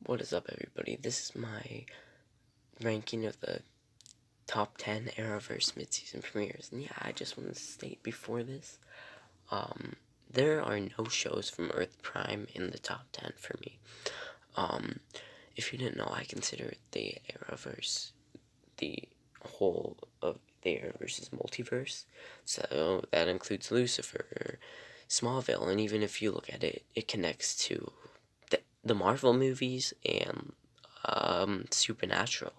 What is up, everybody? This is my ranking of the top 10 Arrowverse mid-season premieres. And yeah, I just want to state before this, there are no shows from Earth Prime in the top 10 for me. If you didn't know, I consider the Arrowverse the whole of the Arrowverse's multiverse. So that includes Lucifer, Smallville, and even if you look at it, it connects to the Marvel movies and Supernatural.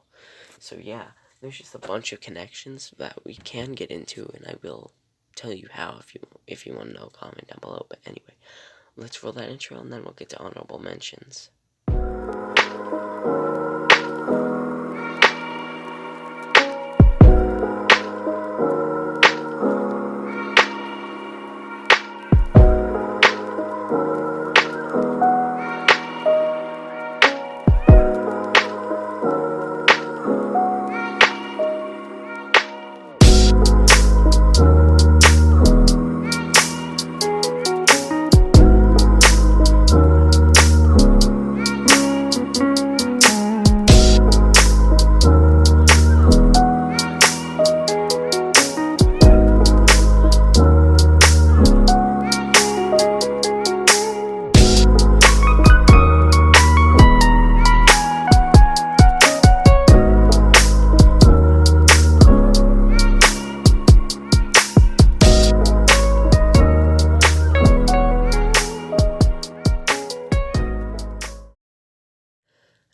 So yeah, there's just a bunch of connections that we can get into, and I will tell you how if you want to know. Comment down below. But anyway, let's roll that intro, and then we'll get to honorable mentions.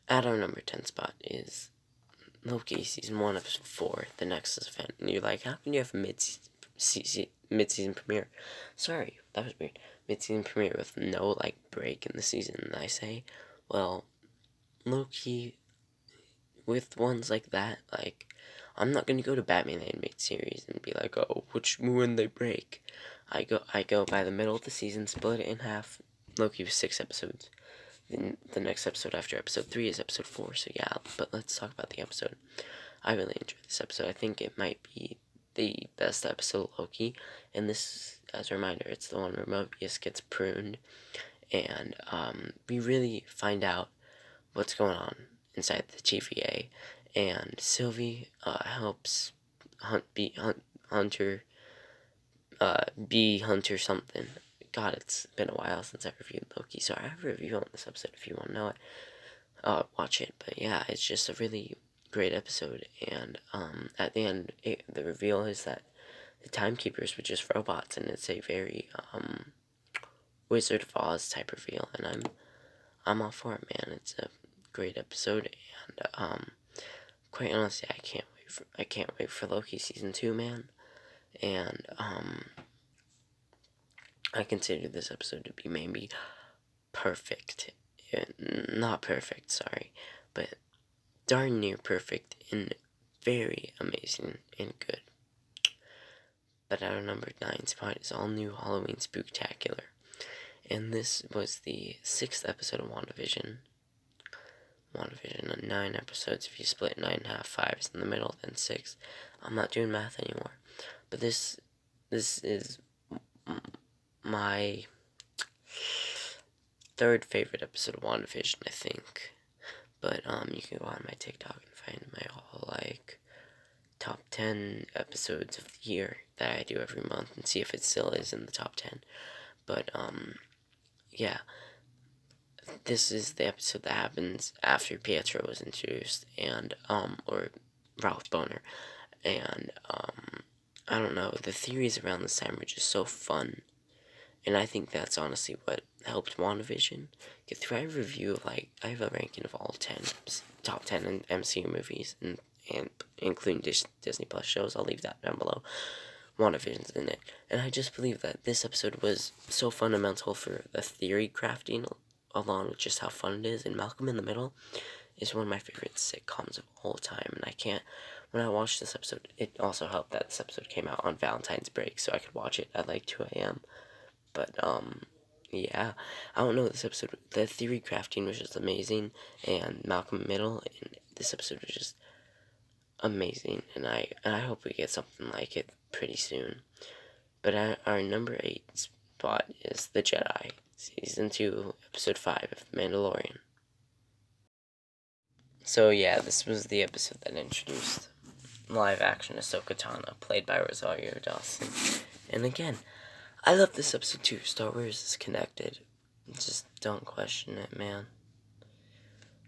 At our number 10 spot is Loki Season 1, Episode 4, The Nexus Event. And you're like, how can you have a mid-season premiere? Sorry, that was weird. Mid-season premiere with no, break in the season. And I say, well, Loki, with ones like that, I'm not gonna go to Batman animated series and be like, oh, when they break. I go by the middle of the season, split it in half. Loki was 6 episodes. The next episode after episode 3 is episode 4, so yeah, but let's talk about the episode. I really enjoyed this episode. I think it might be the best episode of Loki, and this, as a reminder, it's the one where Mobius gets pruned, and we really find out what's going on inside the TVA, and Sylvie helps Hunter something. God, it's been a while since I reviewed Loki, so I have a review on this episode if you want to know it. Watch it. But yeah, it's just a really great episode, and at the end, the reveal is that the timekeepers were just robots, and it's a very Wizard of Oz type reveal, and I'm all for it, man. It's a great episode, and quite honestly, I can't wait for Loki season 2, man. And I consider this episode to be maybe perfect. Not perfect, sorry, but darn near perfect and very amazing and good. But at our number 9 spot is all new Halloween Spooktacular. And this was the 6th episode of WandaVision. WandaVision, 9 episodes. If you split 9 in half, 5 is in the middle, then 6. I'm not doing math anymore. But this is my 3rd favorite episode of WandaVision, I think. But you can go on my TikTok and find my whole top 10 episodes of the year that I do every month and see if it still is in the top 10. But yeah, this is the episode that happens after Pietro was introduced, and or Ralph Boner, and I don't know, the theories around this time were just so fun. And I think that's honestly what helped WandaVision get through. I have a review of, I have a ranking of all top 10 MCU movies, and including Disney Plus shows. I'll leave that down below. WandaVision's in it. And I just believe that this episode was so fundamental for the theory crafting, along with just how fun it is. And Malcolm in the Middle is one of my favorite sitcoms of all time. And when I watched this episode, it also helped that this episode came out on Valentine's break, so I could watch it at 2 a.m. But, yeah, I don't know, this episode, the theory crafting was just amazing, and Malcolm in the Middle, and this episode was just amazing, and I hope we get something like it pretty soon. But our number 8 spot is The Jedi, Season 2, Episode 5 of The Mandalorian. So yeah, this was the episode that introduced live-action Ahsoka Tano, played by Rosario Dawson. And again, I love this episode too. Star Wars is connected. Just don't question it, man.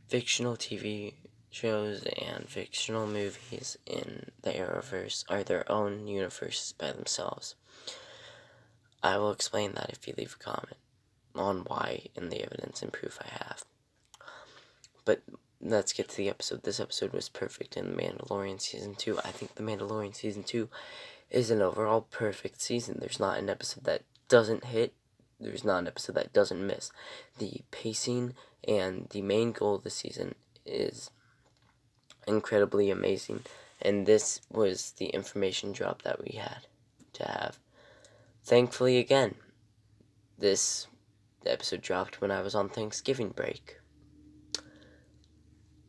Fictional TV shows and fictional movies in the Arrowverse are their own universes by themselves. I will explain that if you leave a comment on why and the evidence and proof I have. But let's get to the episode. This episode was perfect in The Mandalorian Season 2. I think The Mandalorian Season 2 is an overall perfect season. There's not an episode that doesn't hit. There's not an episode that doesn't miss. The pacing and the main goal of the season is incredibly amazing. And this was the information drop that we had to have. Thankfully, again, this episode dropped when I was on Thanksgiving break.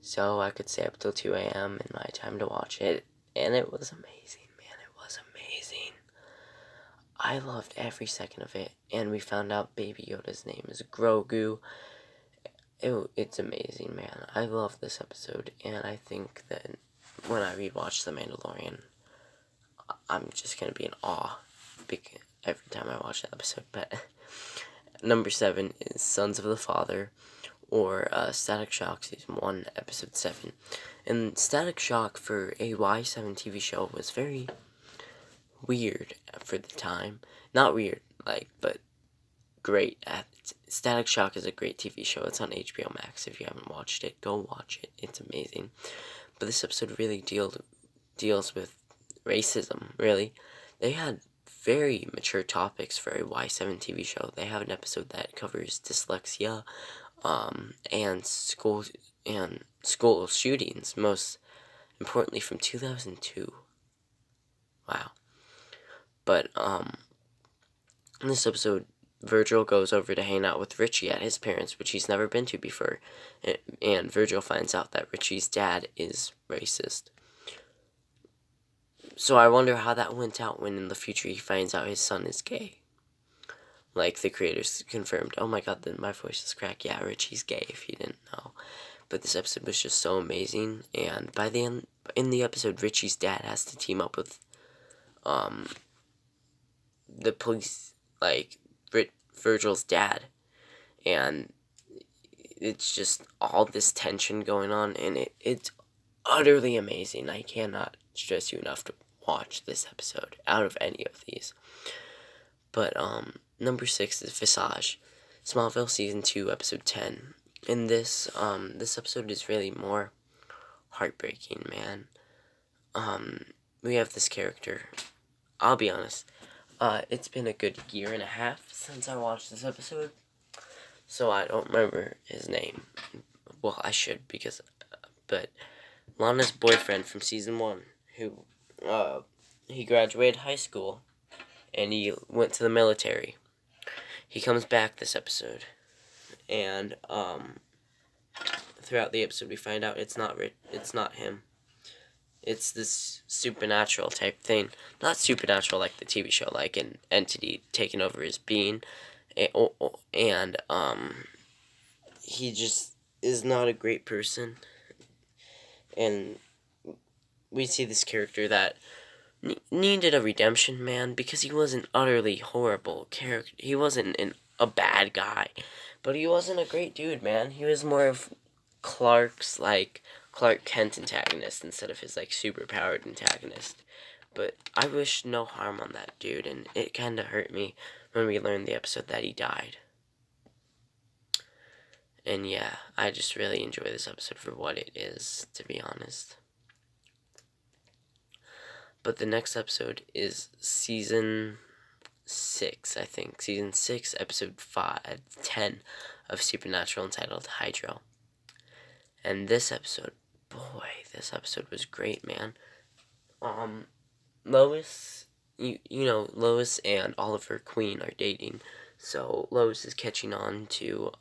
So I could stay up till 2 a.m. in my time to watch it. And it was amazing, man. It was amazing. I loved every second of it. And we found out Baby Yoda's name is Grogu. It's amazing, man. I love this episode. And I think that when I rewatch The Mandalorian, I'm just going to be in awe every time I watch that episode. But number 7 is Sons of the Father, or Static Shock Season 1, Episode 7. And Static Shock for a Y7 TV show was very weird for the time. Not weird, but great. Static Shock is a great TV show. It's on HBO Max. If you haven't watched it, go watch it. It's amazing. But this episode really deals with racism, really. They had very mature topics for a Y7 TV show. They have an episode that covers dyslexia, and school shootings, most importantly from 2002. Wow. But in this episode, Virgil goes over to hang out with Richie at his parents', which he's never been to before, and Virgil finds out that Richie's dad is racist. So I wonder how that went out when in the future he finds out his son is gay. Like, the creators confirmed, oh my god, then my voice is cracked. Yeah, Richie's gay, if you didn't know. But this episode was just so amazing, and by the end, in the episode, Richie's dad has to team up with, the police, Virgil's dad, and it's just all this tension going on, and it's utterly amazing. I cannot stress you enough to watch this episode out of any of these. But, number 6 is Visage, Smallville Season 2, Episode 10. And this episode is really more heartbreaking, man. We have this character. I'll be honest. It's been a good year and a half since I watched this episode, so I don't remember his name. Well, I should, but Lana's boyfriend from Season 1, who, he graduated high school, and he went to the military. He comes back this episode, and throughout the episode we find out it's not him. It's this supernatural type thing. Not supernatural like the TV show, like an entity taking over his being, and he just is not a great person. And we see this character that needed a redemption, man, because he was an utterly horrible character. He wasn't a bad guy, but he wasn't a great dude, man. He was more of Clark's, Clark Kent antagonist instead of his, super-powered antagonist. But I wish no harm on that dude, and it kind of hurt me when we learned the episode that he died. And yeah, I just really enjoy this episode for what it is, to be honest. But the next episode is Season 6, I think. Season 6, Episode 10 of Supernatural, entitled Hydro. And this episode, this episode was great, man. Lois, Lois and Oliver Queen are dating. So Lois is catching on to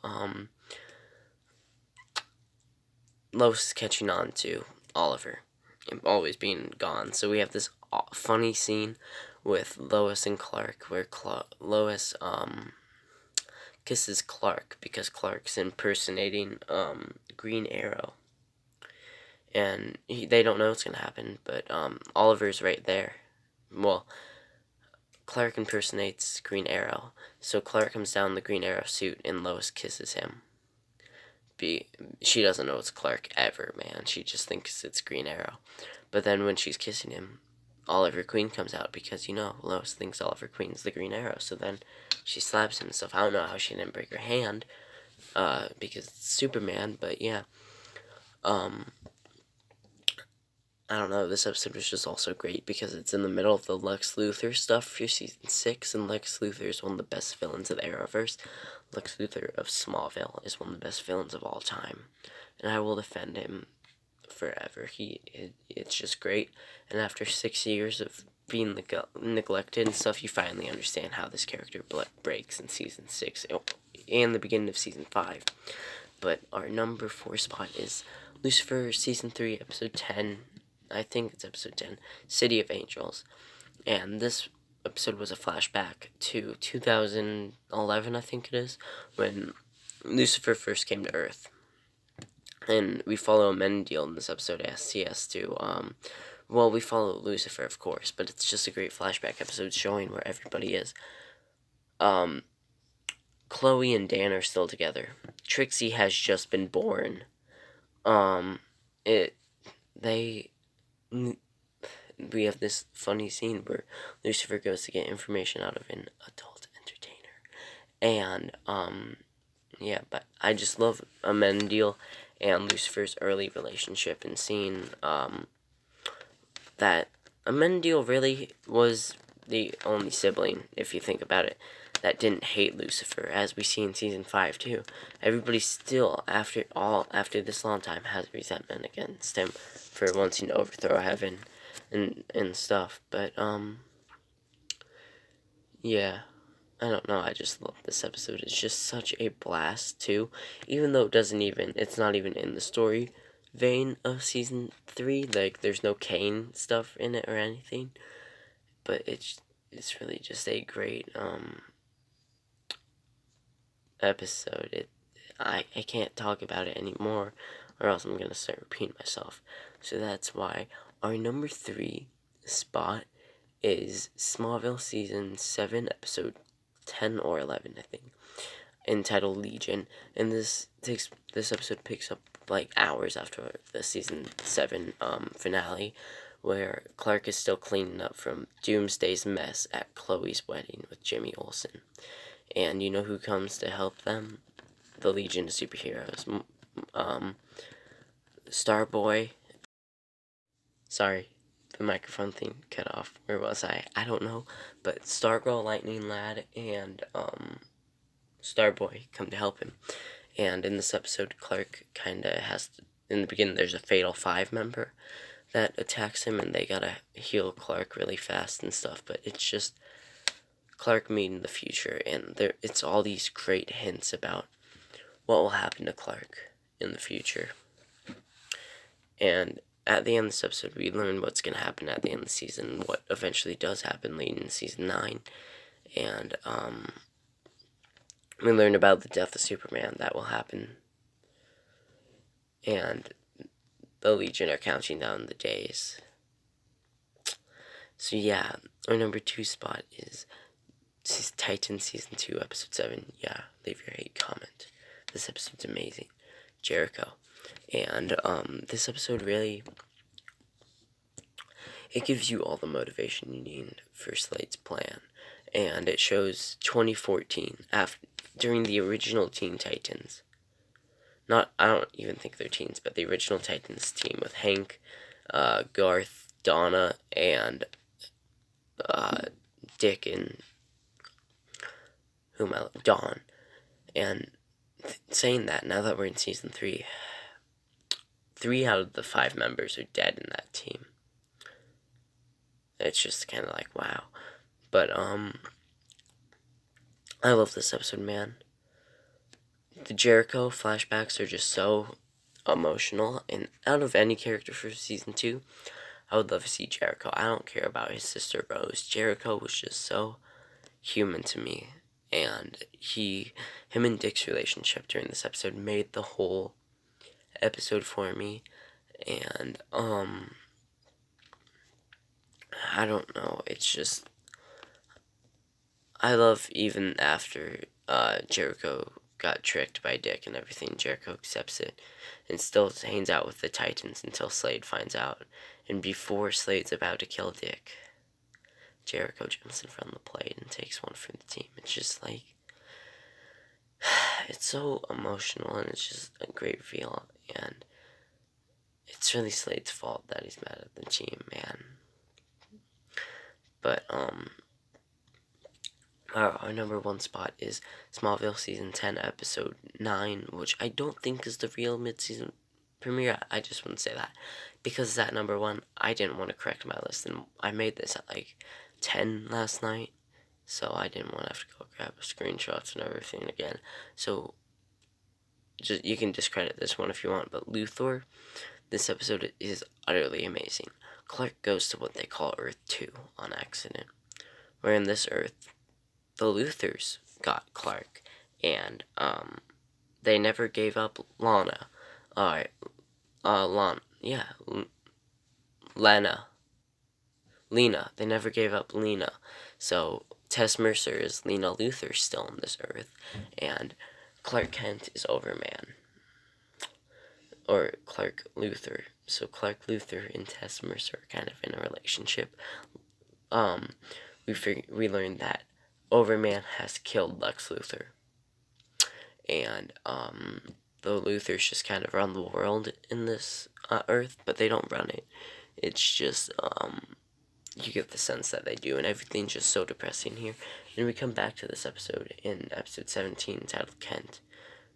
Oliver, always being gone. So we have this funny scene with Lois and Clark, where Lois kisses Clark because Clark's impersonating Green Arrow. and they don't know what's gonna happen, but Oliver's right there. Well, Clark impersonates Green Arrow, so Clark comes down in the Green Arrow suit, and Lois kisses him. She doesn't know it's Clark ever, man. She just thinks it's Green Arrow. But then when she's kissing him, Oliver Queen comes out because, Lois thinks Oliver Queen's the Green Arrow. So then she slaps him and stuff. I don't know how she didn't break her hand, because it's Superman, but yeah. I don't know, this episode was just also great because it's in the middle of the Lex Luthor stuff for season 6, and Lex Luthor is one of the best villains of the Arrowverse. Lex Luthor of Smallville is one of the best villains of all time, and I will defend him forever. It's just great, and after 6 years of being neglected and stuff, you finally understand how this character breaks in season 6 and the beginning of season 5. But our number 4 spot is Lucifer, season 3, episode 10. I think it's episode 10, City of Angels. And this episode was a flashback to 2011, I think it is, when Lucifer first came to Earth. And we follow Amenadiel in this episode as he has to, we follow Lucifer, of course, but it's just a great flashback episode showing where everybody is. Chloe and Dan are still together. Trixie has just been born. We have this funny scene where Lucifer goes to get information out of an adult entertainer. And, but I just love Amenadiel and Lucifer's early relationship, and seeing, that Amenadiel really was the only sibling, if you think about it, that didn't hate Lucifer, as we see in season 5 too. Everybody still, after this long time, has resentment against him for wanting to overthrow heaven and stuff. But yeah, I don't know. I just love this episode. It's just such a blast too, even though it's not even in the story vein of season 3. Like, there's no Kane stuff in it or anything. But it's really just a great episode. I can't talk about it anymore, or else I'm gonna start repeating myself. So that's why our number 3 spot is Smallville season 7, episode 10 or 11, I think, entitled Legion. And this episode picks up like hours after the season 7 finale, where Clark is still cleaning up from Doomsday's mess at Chloe's wedding with Jimmy Olsen. And you know who comes to help them? The Legion of Superheroes. Starboy. Sorry, the microphone thing cut off. Where was I? I don't know. But Stargirl, Lightning Lad, and Starboy come to help him. And in this episode, Clark kinda has to, in the beginning, there's a Fatal 5 member that attacks him, and they gotta heal Clark really fast and stuff. But it's just Clark meeting the future, and it's all these great hints about what will happen to Clark in the future. And at the end of this episode, we learn what's going to happen at the end of the season, what eventually does happen late in season 9. And we learn about the death of Superman that will happen. And the Legion are counting down the days. So yeah, our number 2 spot is Titan season 2, episode 7. Yeah, leave your hate comment. This episode's amazing. Jericho. And this episode really, it gives you all the motivation you need for Slade's plan. And it shows 2014, during the original Teen Titans. I don't even think they're teens, but the original Titans team with Hank, Garth, Donna, and Dick, and Dawn. And saying that, now that we're in season 3, 3 out of the 5 members are dead in that team. It's just kind of like, wow. But I love this episode, man. The Jericho flashbacks are just so emotional, and out of any character for season 2, I would love to see Jericho. I don't care about his sister Rose. Jericho was just so human to me, and him and Dick's relationship during this episode made the whole episode for me. And, I don't know, it's just, I love even after, Jericho got tricked by Dick and everything, Jericho accepts it, and still hangs out with the Titans until Slade finds out, and before Slade's about to kill Dick, Jericho jumps in front of the plate and takes one for the team. It's just like, it's so emotional, and it's just a great feel, and it's really Slade's fault that he's mad at the team, man. But, our number one spot is Smallville Season 10, Episode 9, which I don't think is the real mid-season premiere. I just wouldn't say that. Because it's at number one, I didn't want to correct my list, and I made this at like 10 last night, so I didn't want to have to go grab screenshots and everything again. So, you can discredit this one if you want, but Luthor, this episode is utterly amazing. Clark goes to what they call Earth 2 on accident, where in this Earth, the Luthors got Clark, and, they never gave up Lana. Lena. They never gave up Lena. So, Tess Mercer is Lena Luthor still on this Earth, and Clark Kent is Overman. Or Clark Luthor. So, Clark Luthor and Tess Mercer are kind of in a relationship. We learned that Overman has killed Lex Luthor. And, the Luthors just kind of run the world in this Earth, but they don't run it. It's just, you get the sense that they do, and everything's just so depressing here. And we come back to this episode in episode 17 titled Kent,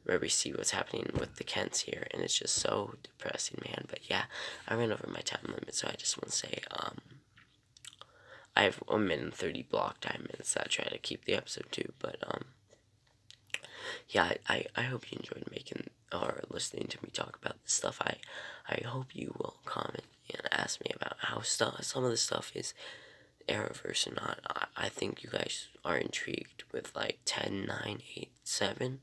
where we see what's happening with the Kents here, and it's just so depressing, man. But yeah, I ran over my time limit, so I just want to say, I have 1 minute and 30 block time minutes that I try to keep the episode too, but, yeah, I hope you enjoyed making or listening to me talk about this stuff. I hope you will comment and ask me about how some of the stuff is Arrowverse or not. I think you guys are intrigued with like 10, 9, 8, 7,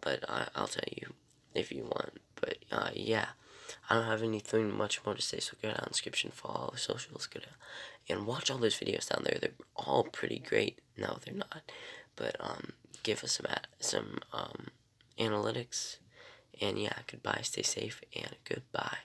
but I'll tell you if you want. But yeah, I don't have anything much more to say, so go down in the description, follow all the socials, go down and watch all those videos down there. They're all pretty great. No, they're not, but give us some analytics, and yeah, goodbye, stay safe, and goodbye.